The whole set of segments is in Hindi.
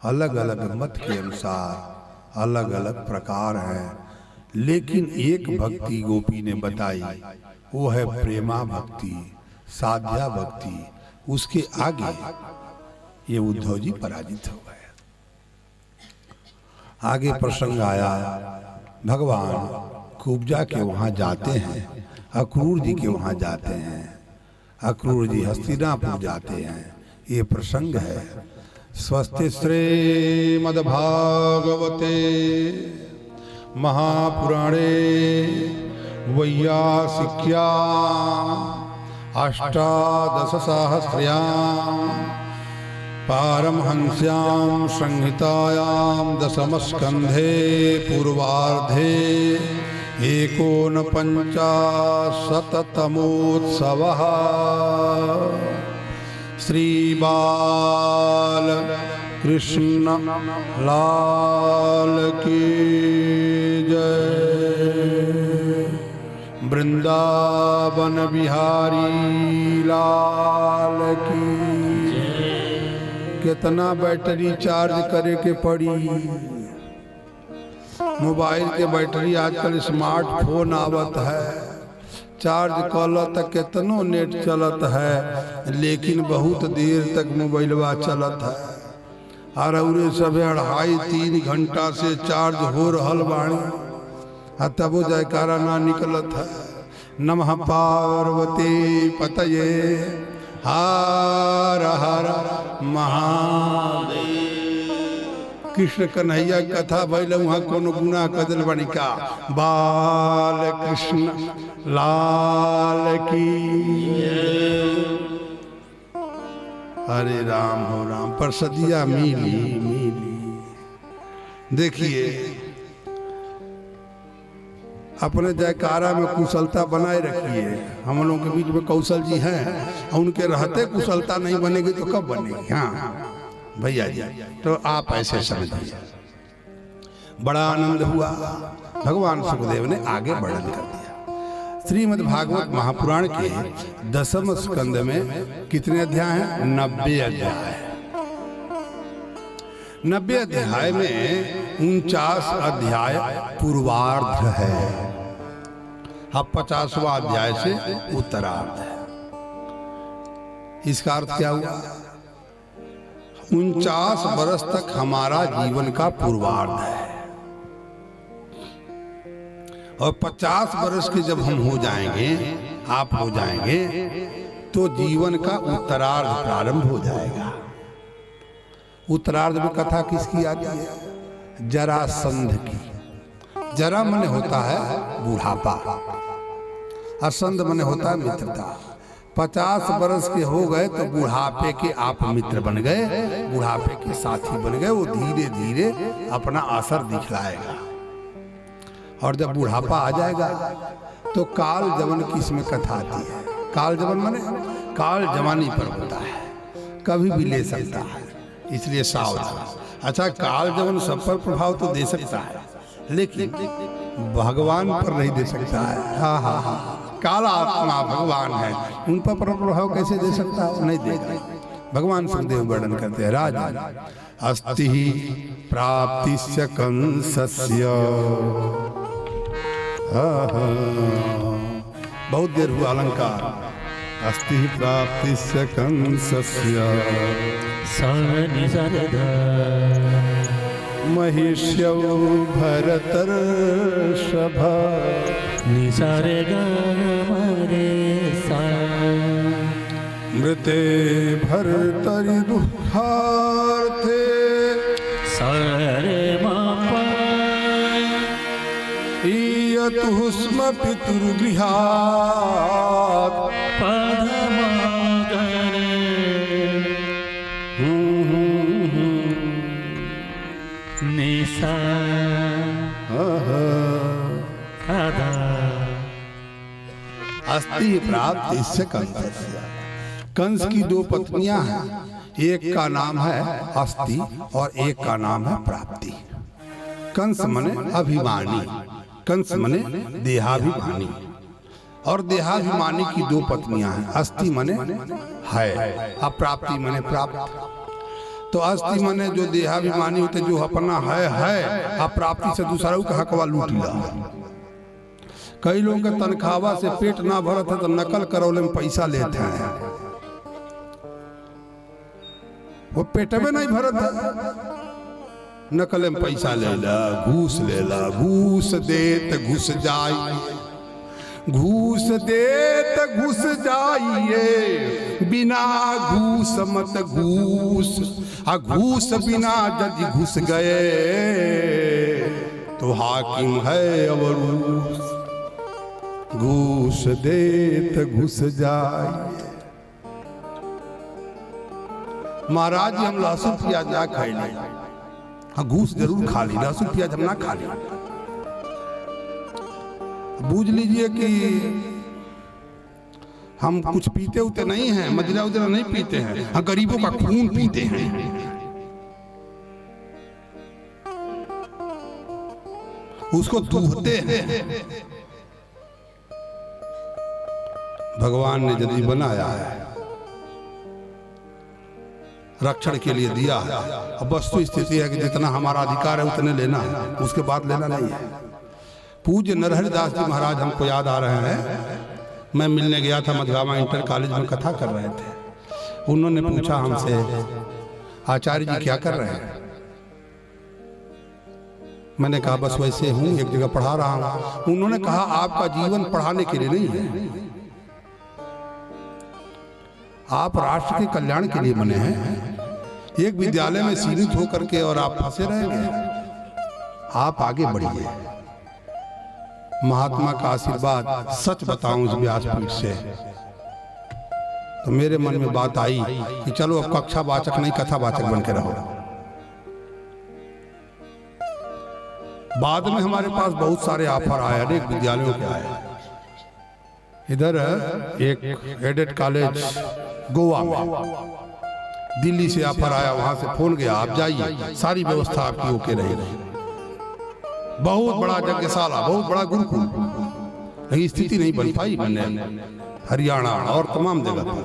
अलग अलग मत के अनुसार अलग अलग प्रकार हैं, लेकिन एक भक्ति गोपी ने बताई, वो है प्रेमा भक्ति, साध्या भक्ति। उसके आगे ये उद्धव जी पराजित हो गए। आगे प्रसंग आया, भगवान कुब्जा के वहां जाते हैं, अक्रूर जी के वहां जाते हैं, अक्रूर जी हस्तिनापुर जाते हैं। ये प्रसंग है। स्वस्ति श्रीमद्भागवते महापुराणे वैयासिक्याम् अष्टादशसाहस्र्याम् पारमहंस्यां संहितायां दशमस्कन्धे पूर्वार्धे एकोनपञ्चाशत्तमोत्सवः। श्री बाल कृष्ण लाल की जय, वृंदावन बिहारी लाल की जय। कितना बैटरी चार्ज करे के पड़ी? मोबाइल के बैटरी आजकल स्मार्टफोन आवत है, चार्ज कल तक कितनो नेट चलत है, लेकिन बहुत देर तक मोबाइलवा चलत है। और सब 2.5-3 घंटा से चार्ज हो रहल बाणी, तब वो जयकारा ना निकलत है। नमः पार्वती पतये हर हर महादेव। कृष्ण कन्हैया कथा भइल, वहाँ कोनो गुनाह कदल बनी का? बाल कृष्ण लाल की। हरे राम हो राम, परसदिया मिली मिली। देखिए, अपने जयकारा में कुशलता बनाए रखिए। हम लोगों के बीच में कौशल जी हैं, उनके रहते कुशलता नहीं बनेगी तो कब बनेगी? हाँ भैया जी, तो आप ऐसे समझिए। बड़ा आनंद हुआ। भगवान सुखदेव ने आगे वर्णन कर दिया। श्रीमद् भागवत महापुराण के 10वें स्कंद में कितने अध्याय हैं? 90 अध्याय। 90 अध्याय में 49 अध्याय पूर्वार्ध है। अब 50वां अध्याय से उत्तरार्ध है। इसका अर्थ क्या हुआ? 49 वर्ष तक हमारा जीवन का पूर्वार्ध है, और 50 वर्ष के जब हम हो जाएंगे, आप हो जाएंगे, तो जीवन का उत्तरार्ध प्रारंभ हो जाएगा। उत्तरार्ध में कथा किसकी आती है? जरासंध की। जरा मने होता है बुढ़ापा, असंध मने होता है मित्रता। 50 वर्ष के हो गए तो बुढ़ापे के आप मित्र बन गए, बुढ़ापे के साथी बन गए। वो धीरे धीरे अपना असर दिखलाएगा, और जब बुढ़ापा आ जाएगा तो काल जवन की इसमें कथा आती है। काल जवन माने काल जवानी पर होता है, कभी भी ले सकता है, इसलिए सावधान। अच्छा, काल जवन सब पर प्रभाव तो दे सकता है, लेकिन भगवान पर नहीं दे सकता है। हाँ हाँ हाँ, काल आत्मा भगवान है, उन पर प्रभाव कैसे दे सकता है? नहीं देगा। भगवान सुखदेव वर्णन करते हैं, राजन अस्ति प्राप्तिस्य कंसस्य। बहुत देर हुआ अलंकार। अस्ति प्राप्तिस्य कंसस्य महिष्यौ भरतर्षभ निसारे गमरे सा मृते भर्तरि दुःखार्थे सरे मापा ईयतुः स्म पितुर्गृहात् पदमागरे निसा अस्ति प्राप्त इससे कंस। कंस की 2 पत्नियां हैं, एक का नाम है अस्ति और एक का नाम है प्राप्ति। कंस मने अभिमानी, कंस मने देहाभिमानी, और देहाभिमानी की 2 पत्नियां हैं। अस्ति मने है, अप्राप्ति मने प्राप्त। तो अस्थि माने जो देहाभिमानी होते, जो अपना है, आप प्राप्ति से दूसरा का हकवा लूट लिया। कई लोगों के तनख्वाह से पेट ना भरत है तो नकल करौले में पैसा लेते हैं, वो पेट में नहीं भरत है, नकल में पैसा लेला, घूस लेला, घूस देत घुस जाई, घूस देत घुस जाइए, बिना घूस मत घूस, घूस बिना जज घुस गए तो हाकिम है अवरूस, घूस देत घुस जाइए। महाराज जी हम लहसुन प्याज ना खाई नहीं, हाँ घूस जरूर खा ली, लहसुन प्याज हम ना खा ली। बूझ लीजिए कि हम कुछ पीते उते नहीं हैं, मदिरा उदिरा नहीं पीते हैं, हाँ गरीबों का खून पीते हैं। उसको दूहते हैं। भगवान ने यदि बनाया है, रक्षण के लिए दिया है, अब वस्तु स्थिति है कि जितना हमारा अधिकार है उतने लेना है, उसके बाद लेना नहीं है। पूज्य नरहरि दास जी महाराज हमको याद आ रहे हैं। मैं मिलने गया था, मधगामा इंटर कॉलेज में कथा कर रहे थे। उन्होंने पूछा हमसे, आचार्य जी क्या कर रहे हैं? मैंने कहा बस वैसे हूँ, एक जगह पढ़ा रहा हूँ। उन्होंने कहा आपका जीवन पढ़ाने के लिए नहीं है, आप राष्ट्र के कल्याण के लिए बने हैं। एक विद्यालय में सीमित होकर के और आप फंसे रहेंगे, आप आगे बढ़िए। महात्मा का आशीर्वाद सच बताऊं इस व्यासपीठ से, तो मेरे मन में बात आई कि चलो अब कक्षा वाचक नहीं, कथा वाचक बन के रहो। बाद में हमारे पास बहुत सारे ऑफर आए, अनेक विद्यालयों के आए। इधर एक एडेड कॉलेज गोवा में, दिल्ली से ऑफर आया, वहां से फोन गया आप जाइए, सारी व्यवस्था आपकी ओके रहेगी। बहुत बड़ा यज्ञशाला, बहुत बड़ा गुरुकुल, लेकिन स्थिति नहीं बन पाई। मैंने हरियाणा और तमाम जगह पर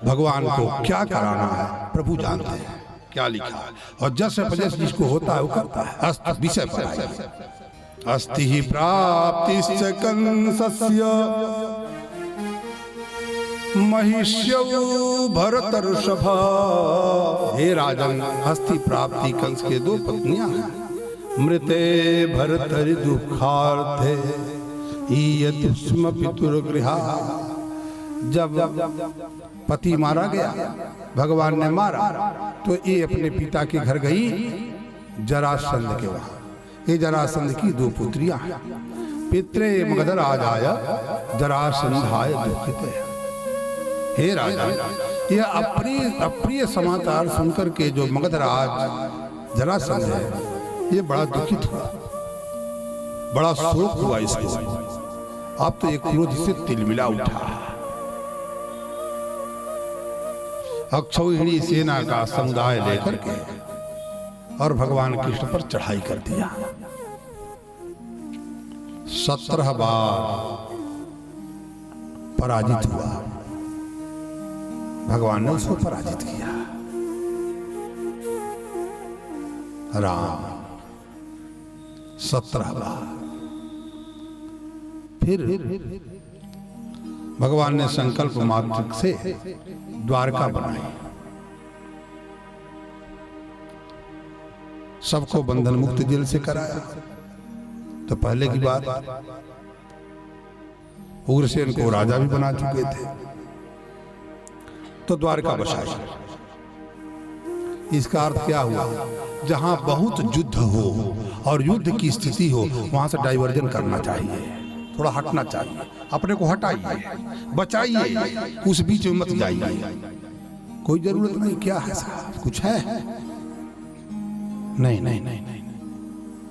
भगवान को क्या कराना है प्रभु जानते हैं, क्या लिखा है, और जस पजस जिसको होता है वो करता है। अस्त विषय पर अस्ति ही प्राप्तिश्च कंसस्य महिष्यौ भरतर्षभ। हे राजन, हस्ती प्राप्ति कंस के दो पत्नियां हैं। मृते भरतरि दुखार्थे ईयतुस्म पितुर्गृहा। जब पति मारा गया, भगवान ने मारा, तो ये अपने पिता के घर गई जरासंध के वहां। ये जरासंध की दो पुत्रियां हैं। पित्रे मगधराज आया जरासंधाय दुखिते। हे राजा, ये अप्रिय समाचार सुनकर के जो मगधराज जरासंध है, ये बड़ा दुखित हुआ, बड़ा शोक हुआ इसको। अब तो एक क्रोध से तिलमिला उठा। अक्षौहिणी सेना का समुदाय लेकर के और भगवान कृष्ण पर चढ़ाई कर दिया। 17 बार पराजित हुआ, भगवान ने उसको पराजित किया। राम 17 बार। फिर भगवान ने संकल्प मात्र से द्वारका बनाई, सबको बंधन मुक्त जेल से कराया। तो पहले की बात, उग्रसेन को राजा भी बना चुके थे, तो द्वारका बसाई। इसका अर्थ क्या हुआ? जहां बहुत युद्ध हो और युद्ध की स्थिति हो, वहां से डाइवर्जन करना चाहिए, थोड़ा हटना चाहिए, अपने को हटाइए, बचाइए, उस बीच में मत जाइए। कोई जरूरत नहीं। क्या है साहब, कुछ है? नहीं नहीं नहीं नहीं।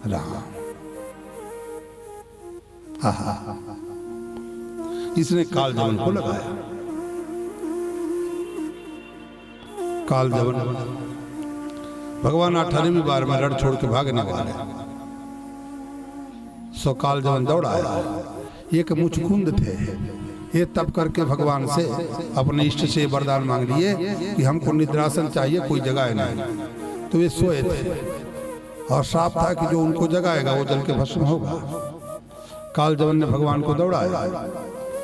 राम इसने काल जवन को लगाया। काल जवन भगवान 18वीं बार में रण छोड़ के भागने वाले, सो काल जवन दौड़ाया। एक मुचकुंद थे, ये तब करके भगवान से अपने इष्ट से वरदान मांग लिए कि हमको निद्रासन चाहिए, कोई जगाए नहीं। तो वे सोए थे और श्राप था कि जो उनको जगाएगा वो जल के भस्म होगा। कालजवन ने भगवान को दौड़ाया,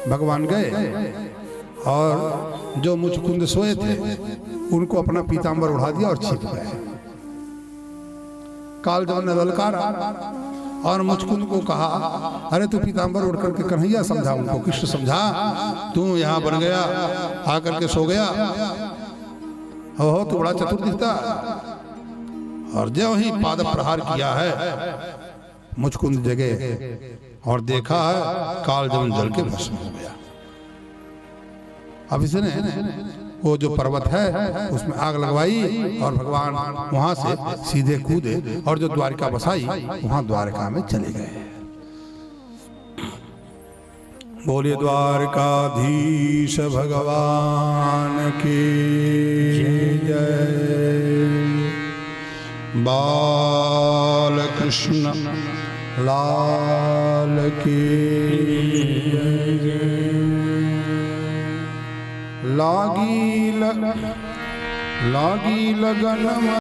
भगवान गए और जो मुचकुंद सोए थे उनको अपना पीतांबर उड़ा दिया और छिप गए। कालजवन ने ललकारा और मुचकुंद को कहा, अरे तू पीतांबर उड़ करके कन्हैया समझा, उनको कृष्ण समझा, तू यहाँ बन गया आकर के सो गया, हो तू बड़ा चतुर दिखता। और जो ही पाद प्रहार किया है मुचकुंद जगे और देखा है कालजवन जल के भस्म हो गया। अब इसने वो जो पर्वत है उसमें आग लगवाई और भगवान वहां से सीधे कूदे और जो द्वारिका बसाई वहां द्वारका में चले गए। बोलिए द्वारकाधीश भगवान की जय। बाल कृष्ण लाल की जय। लागी लगन